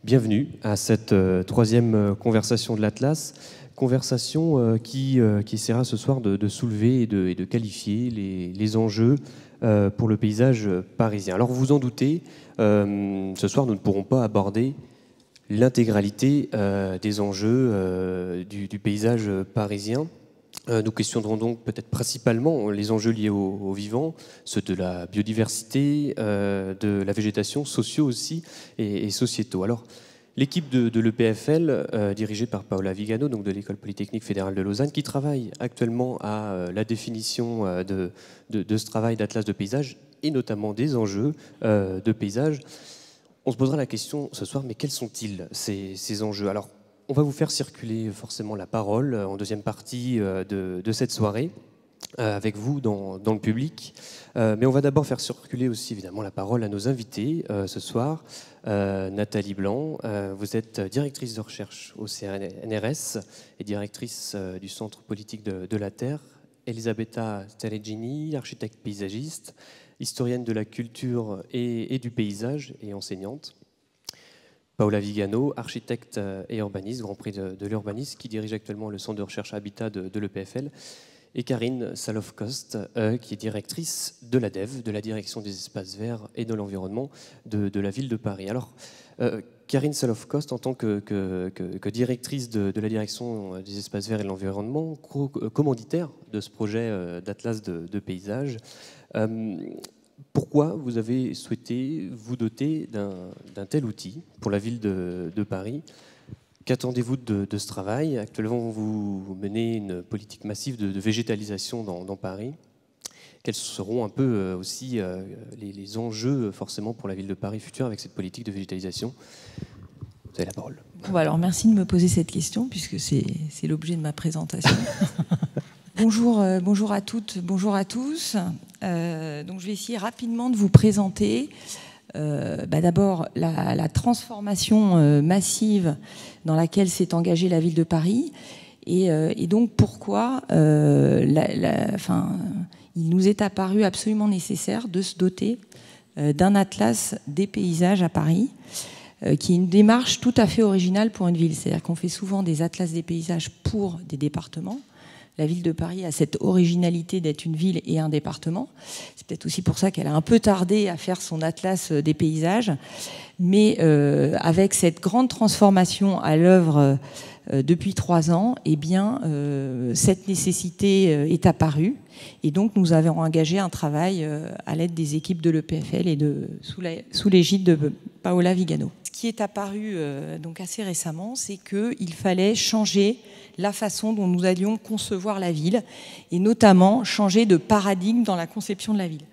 Bienvenue à cette troisième conversation de l'Atlas, conversation qui essaiera ce soir de soulever et de qualifier les enjeux pour le paysage parisien. Alors vous vous en doutez, ce soir nous ne pourrons pas aborder l'intégralité des enjeux du paysage parisien. Nous questionnerons donc peut-être principalement les enjeux liés au vivant, ceux de la biodiversité, de la végétation, sociaux aussi et sociétaux. Alors, l'équipe de l'EPFL, dirigée par Paola Vigano, donc de l'École Polytechnique Fédérale de Lausanne, qui travaille actuellement à la définition de ce travail d'atlas de paysage et notamment des enjeux de paysage. On se posera la question ce soir, mais quels sont-ils ces enjeux ? Alors, on va vous faire circuler forcément la parole en deuxième partie de cette soirée, avec vous dans le public. Mais on va d'abord faire circuler aussi évidemment la parole à nos invités ce soir. Nathalie Blanc, vous êtes directrice de recherche au CNRS et directrice du Centre politique de la Terre. Elisabetta Sterregini, architecte paysagiste, historienne de la culture et du paysage et enseignante. Paola Vigano, architecte et urbaniste, Grand Prix de l'urbanisme, qui dirige actuellement le centre de recherche Habitat de l'EPFL. Et Karine Salofkost, qui est directrice de la DEV, de la Direction des espaces verts et de l'environnement de la ville de Paris. Alors, Karine Salofkost, en tant que directrice de la Direction des espaces verts et de l'environnement, commanditaire de ce projet d'atlas de paysage, pourquoi vous avez souhaité vous doter d'un tel outil pour la ville de Paris ? Qu'attendez-vous de ce travail ? Actuellement, vous menez une politique massive de végétalisation dans Paris. Quels seront un peu aussi les enjeux forcément pour la ville de Paris future avec cette politique de végétalisation ? Vous avez la parole. Bon, alors, merci de me poser cette question puisque c'est l'objet de ma présentation. Bonjour à toutes, bonjour à tous. Donc, je vais essayer rapidement de vous présenter d'abord la transformation massive dans laquelle s'est engagée la ville de Paris et donc pourquoi il nous est apparu absolument nécessaire de se doter d'un atlas des paysages à Paris, qui est une démarche tout à fait originale pour une ville. C'est-à-dire qu'on fait souvent des atlas des paysages pour des départements. La ville de Paris a cette originalité d'être une ville et un département. C'est peut-être aussi pour ça qu'elle a un peu tardé à faire son atlas des paysages. Mais avec cette grande transformation à l'œuvre depuis 3 ans, eh bien, cette nécessité est apparue. Et donc, nous avons engagé un travail à l'aide des équipes de l'EPFL et sous l'égide de Paola Vigano. Ce qui est apparu donc assez récemment, c'est qu'il fallait changer la façon dont nous allions concevoir la ville et notamment changer de paradigme dans la conception de la ville.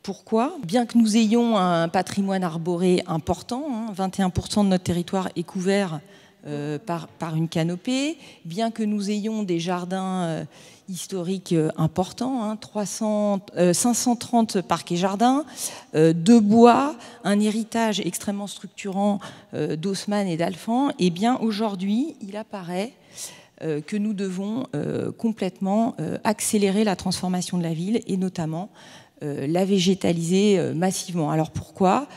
Pourquoi ? Bien que nous ayons un patrimoine arboré important, 21% de notre territoire est couvert par une canopée, bien que nous ayons des jardins historiques importants, 530 parcs et jardins, de bois, un héritage extrêmement structurant d'Haussmann et d'Alphand, et bien aujourd'hui, il apparaît que nous devons complètement accélérer la transformation de la ville et notamment la végétaliser massivement. Alors pourquoi ?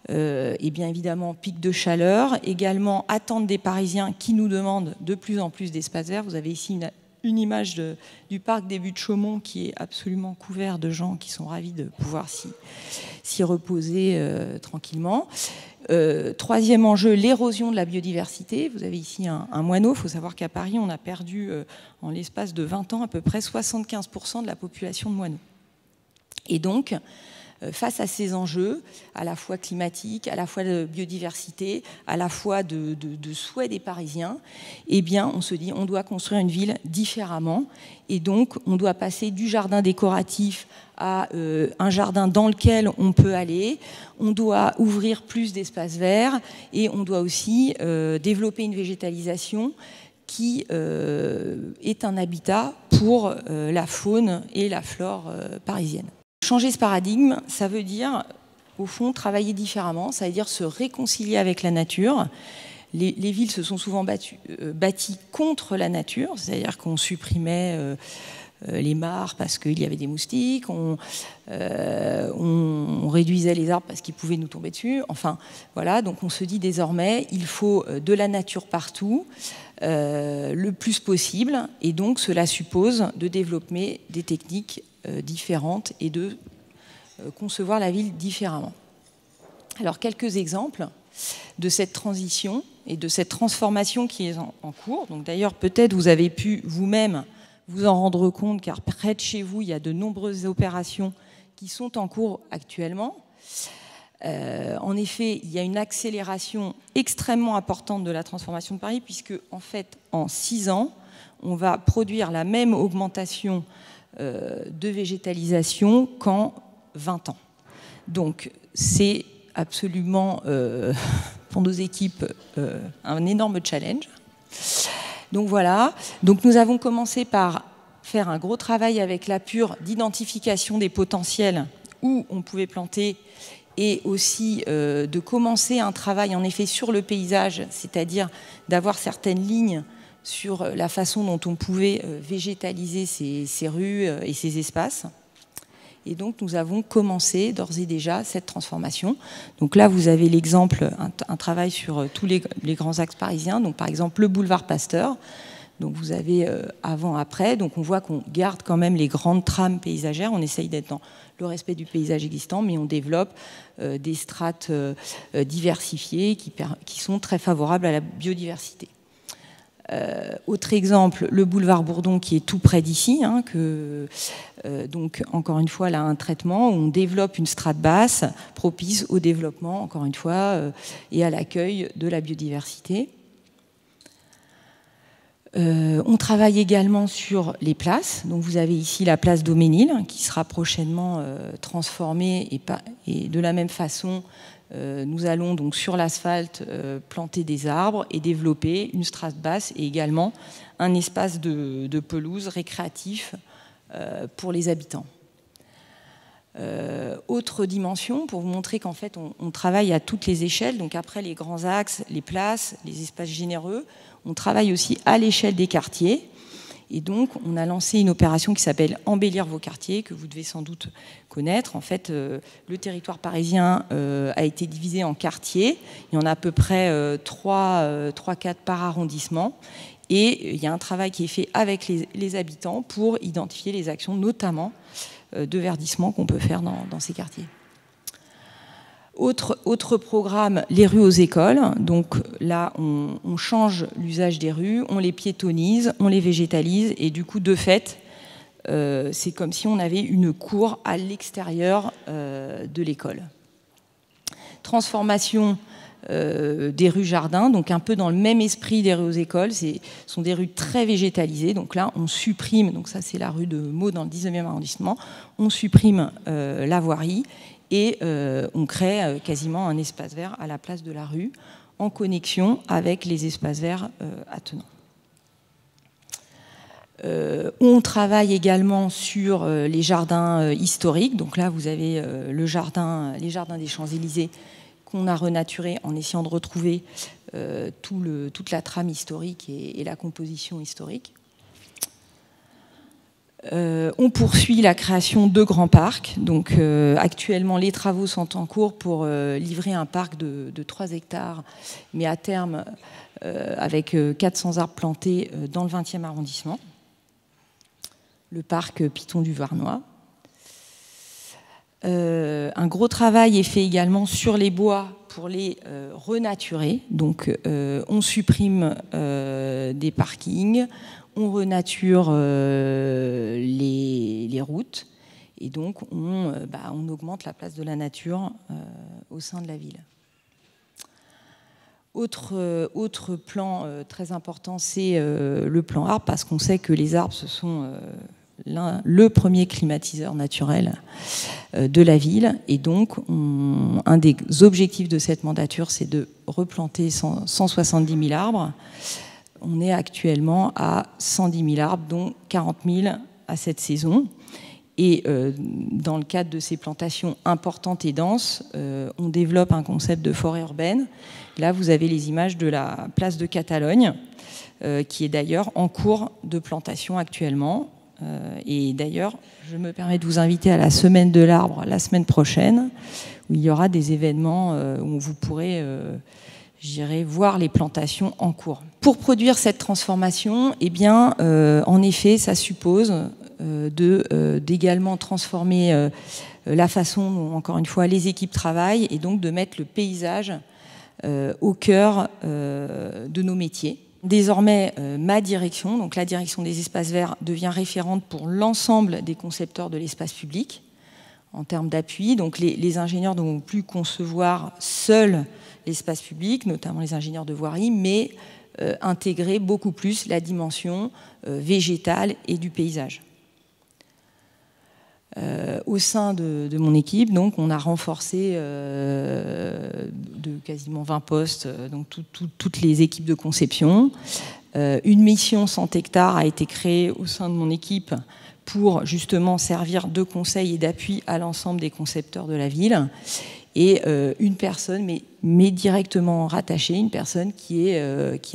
Et bien évidemment pic de chaleur, également attente des Parisiens qui nous demandent de plus en plus d'espaces verts. Vous avez ici une image du parc des Buttes-Chaumont qui est absolument couvert de gens qui sont ravis de pouvoir s'y reposer tranquillement. Troisième enjeu, l'érosion de la biodiversité. Vous avez ici un moineau. Il faut savoir qu'à Paris, on a perdu en l'espace de 20 ans à peu près 75% de la population de moineaux. Et donc, face à ces enjeux, à la fois climatiques, à la fois de biodiversité, à la fois de souhaits des Parisiens, eh bien, on se dit on doit construire une ville différemment. Et donc, on doit passer du jardin décoratif à un jardin dans lequel on peut aller. On doit ouvrir plus d'espaces verts et on doit aussi développer une végétalisation qui est un habitat pour la faune et la flore parisienne. Changer ce paradigme, ça veut dire, au fond, travailler différemment, ça veut dire se réconcilier avec la nature. Les villes se sont souvent bâties contre la nature, c'est-à-dire qu'on supprimait les mares parce qu'il y avait des moustiques, on réduisait les arbres parce qu'ils pouvaient nous tomber dessus. Enfin, voilà, donc on se dit désormais, il faut de la nature partout, le plus possible, et donc cela suppose de développer des techniques différentes et de concevoir la ville différemment. Alors, quelques exemples de cette transition et de cette transformation qui est en cours. Donc, d'ailleurs, peut-être vous avez pu vous-même vous en rendre compte, car près de chez vous, il y a de nombreuses opérations qui sont en cours actuellement. En effet, il y a une accélération extrêmement importante de la transformation de Paris, puisque, en fait, en 6 ans, on va produire la même augmentation de végétalisation qu'en 20 ans. Donc, c'est absolument, pour nos équipes, un énorme challenge. Donc voilà, donc nous avons commencé par faire un gros travail avec la PUR d'identification des potentiels où on pouvait planter, et aussi de commencer un travail en effet sur le paysage, c'est-à-dire d'avoir certaines lignes sur la façon dont on pouvait végétaliser ces rues et ces espaces. Et donc, nous avons commencé d'ores et déjà cette transformation. Donc là, vous avez l'exemple, un travail sur tous les grands axes parisiens. Donc, par exemple, le boulevard Pasteur. Donc, vous avez avant-après. Donc, on voit qu'on garde quand même les grandes trames paysagères. On essaye d'être dans le respect du paysage existant, mais on développe des strates diversifiées qui sont très favorables à la biodiversité. Autre exemple, le boulevard Bourdon qui est tout près d'ici, hein, donc encore une fois là un traitement où on développe une strate basse propice au développement, encore une fois, et à l'accueil de la biodiversité. On travaille également sur les places. Donc vous avez ici la place Daumesnil qui sera prochainement transformée, et de la même façon nous allons donc sur l'asphalte planter des arbres et développer une strate basse et également un espace de pelouse récréatif pour les habitants. Autre dimension, pour vous montrer qu'en fait on travaille à toutes les échelles, donc après les grands axes, les places, les espaces généreux, on travaille aussi à l'échelle des quartiers. Et donc, on a lancé une opération qui s'appelle « Embellir vos quartiers », que vous devez sans doute connaître. En fait, le territoire parisien a été divisé en quartiers. Il y en a à peu près 3-4 par arrondissement. Et il y a un travail qui est fait avec les habitants pour identifier les actions, notamment de verdissement, qu'on peut faire dans ces quartiers. Autre programme, les rues aux écoles. Donc là, on change l'usage des rues, on les piétonise, on les végétalise, et du coup, de fait, c'est comme si on avait une cour à l'extérieur de l'école. Transformation des rues jardins, donc un peu dans le même esprit des rues aux écoles. Ce sont des rues très végétalisées. Donc là, on supprime, donc ça c'est la rue de Meaux dans le 19e arrondissement, on supprime la voirie, et on crée quasiment un espace vert à la place de la rue, en connexion avec les espaces verts attenants. On travaille également sur les jardins historiques. Donc là, vous avez les jardins des Champs-Élysées qu'on a renaturés en essayant de retrouver toute la trame historique et la composition historique. On poursuit la création de grands parcs. Donc, actuellement, les travaux sont en cours pour livrer un parc de 3 hectares, mais à terme, avec 400 arbres plantés dans le 20e arrondissement. Le parc Piton du Varnois. Un gros travail est fait également sur les bois pour les renaturer. Donc, on supprime des parkings, on renature les routes, et donc on augmente la place de la nature au sein de la ville. Autre plan très important, c'est le plan arbre, parce qu'on sait que les arbres, ce sont le premier climatiseur naturel de la ville. Et donc, un des objectifs de cette mandature, c'est de replanter 170 000 arbres. On est actuellement à 110 000 arbres, dont 40 000 à cette saison. Et dans le cadre de ces plantations importantes et denses, on développe un concept de forêt urbaine. Là, vous avez les images de la place de Catalogne, qui est d'ailleurs en cours de plantation actuellement, Et d'ailleurs, je me permets de vous inviter à la Semaine de l'Arbre la semaine prochaine, où il y aura des événements où vous pourrez, j'irai voir les plantations en cours. Pour produire cette transformation, eh bien, en effet, ça suppose d'également transformer la façon dont, encore une fois, les équipes travaillent et donc de mettre le paysage au cœur de nos métiers. Désormais, ma direction, donc la direction des espaces verts, devient référente pour l'ensemble des concepteurs de l'espace public en termes d'appui. Donc les ingénieurs ne vont plus concevoir seuls l'espace public, notamment les ingénieurs de voirie, mais intégrer beaucoup plus la dimension végétale et du paysage. Au sein de mon équipe, donc, on a renforcé de quasiment 20 postes, donc toutes les équipes de conception. Une mission 100 hectares a été créée au sein de mon équipe pour justement servir de conseil et d'appui à l'ensemble des concepteurs de la ville. Et une personne, mais directement rattachée, une personne qui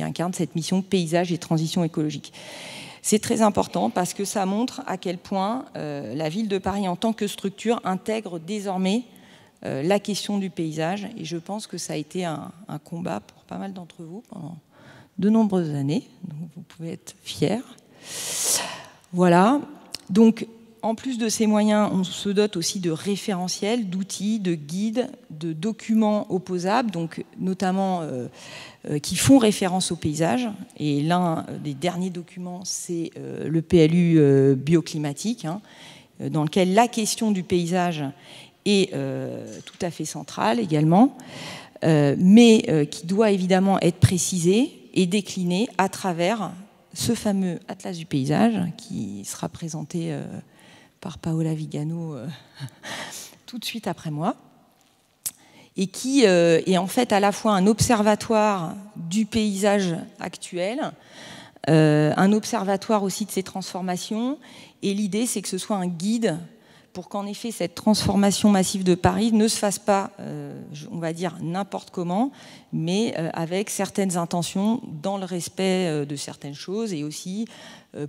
incarne cette mission paysage et transition écologique. C'est très important parce que ça montre à quel point la ville de Paris, en tant que structure, intègre désormais la question du paysage. Et je pense que ça a été un combat pour pas mal d'entre vous pendant de nombreuses années. Donc vous pouvez être fiers. Voilà. Donc, en plus de ces moyens, on se dote aussi de référentiels, d'outils, de guides, de documents opposables, donc notamment qui font référence au paysage. Et l'un des derniers documents, c'est le PLU bioclimatique, dans lequel la question du paysage est tout à fait centrale également, mais qui doit évidemment être précisé et décliné à travers ce fameux Atlas du paysage qui sera présenté par Paola Vigano tout de suite après moi, et qui est en fait à la fois un observatoire du paysage actuel, un observatoire aussi de ces transformations, et l'idée c'est que ce soit un guide pour qu'en effet cette transformation massive de Paris ne se fasse pas, on va dire, n'importe comment, mais avec certaines intentions, dans le respect de certaines choses, et aussi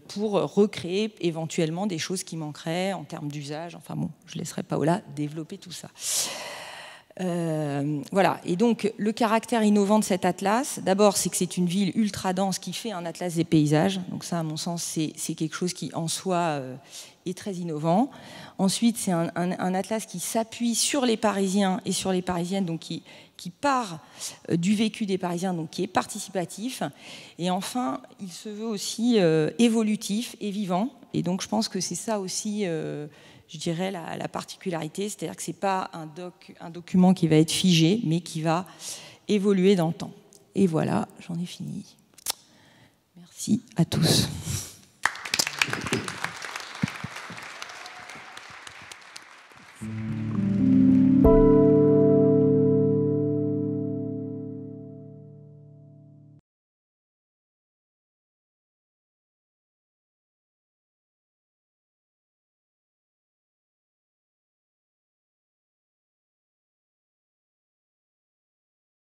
pour recréer éventuellement des choses qui manqueraient en termes d'usage. Enfin bon, je laisserai Paola développer tout ça. Voilà, et donc le caractère innovant de cet atlas, d'abord c'est que c'est une ville ultra dense qui fait un atlas des paysages, donc ça à mon sens c'est quelque chose qui en soi est très innovant. Ensuite c'est un atlas qui s'appuie sur les Parisiens et sur les Parisiennes, donc qui part du vécu des Parisiens, donc qui est participatif. Et enfin il se veut aussi évolutif et vivant, et donc je pense que c'est ça aussi je dirais la particularité, c'est-à-dire que ce n'est pas un document qui va être figé, mais qui va évoluer dans le temps. Et voilà, j'en ai fini. Merci à tous.